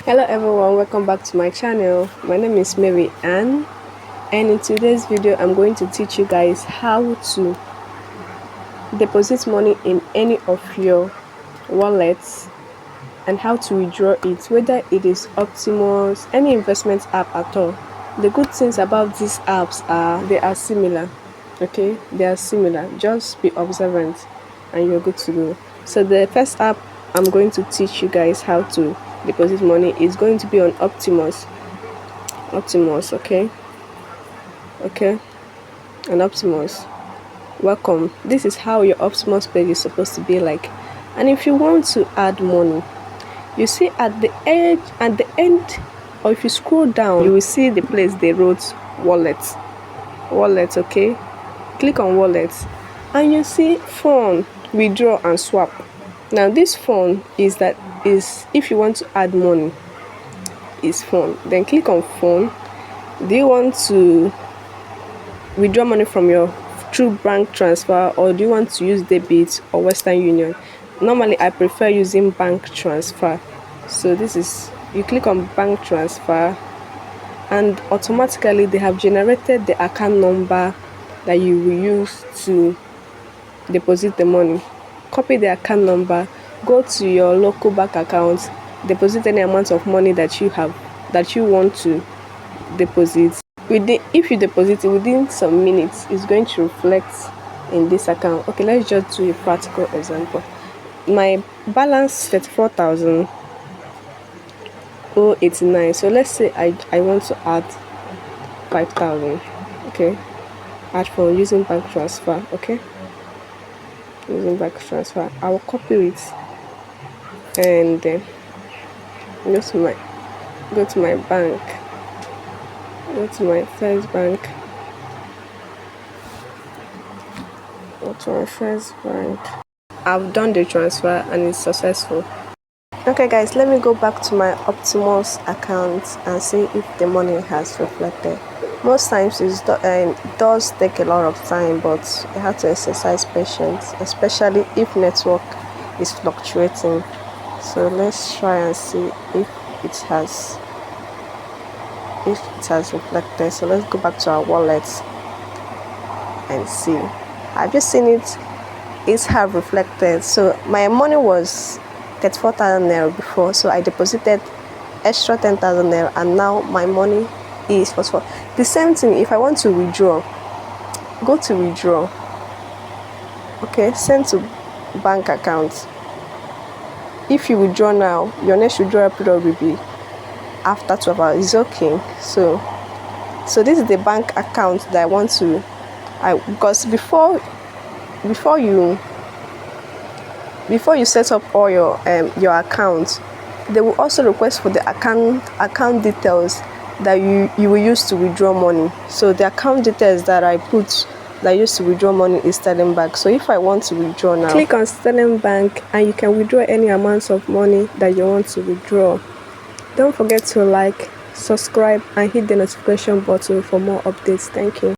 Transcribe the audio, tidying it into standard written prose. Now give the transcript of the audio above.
Hello everyone, welcome back to my channel. My name is Mary Ann, and in today's video I'm going to teach you guys how to deposit money in any of your wallets and how to withdraw it, whether it is Optimus, any investment app at all. The good things about these apps are they are similar. Okay, they are similar. Just be observant and you're good to go. So the first app I'm going to teach you guys how to deposit money is going to be on Optimus. Okay, and Optimus, welcome. This is how your Optimus page is supposed to be like. And if you want to add money, you see at the end, or if you scroll down, you will see the place they wrote wallet. Okay, click on wallet and you see phone, withdraw and swap. Now this phone is if you want to add money, is phone. Then click on phone. Do you want to withdraw money from your through bank transfer, or do you want to use debit or Western Union? Normally I prefer using bank transfer. So this is, you click on bank transfer and automatically they have generated the account number that you will use to deposit the money. Copy the account number, go to your local bank account, deposit any amount of money that you want to deposit. If you deposit it within some minutes, it's going to reflect in this account. Okay, let's just do a practical example. My balance 34,089. So let's say I want to add 5,000. Okay, add for using bank transfer. Okay, using bank transfer, I will copy it and then go to my bank. Go to my first bank. I've done the transfer and it's successful. Okay guys, let me go back to my Optimus account and see if the money has reflected. Most times it does take a lot of time, but you have to exercise patience, especially if network is fluctuating. So let's try and see if it has reflected. So let's go back to our wallet and see. I've just seen it have reflected. So my money was 34,000 naira before, so I deposited extra 10,000 naira, and now my money is 44. The same thing if I want to withdraw. Go to withdraw. Okay, send to bank account. If you withdraw now, your next withdrawal period will be after 12 hours. It's okay. So this is the bank account that I want to because before you set up all your accounts, they will also request for the account details that you will use to withdraw money. So the account details that I put that I used to withdraw money is Sterling Bank. So if I want to withdraw now, click on Sterling Bank and you can withdraw any amounts of money that you want to withdraw. Don't forget to like, subscribe and hit the notification button for more updates. Thank you.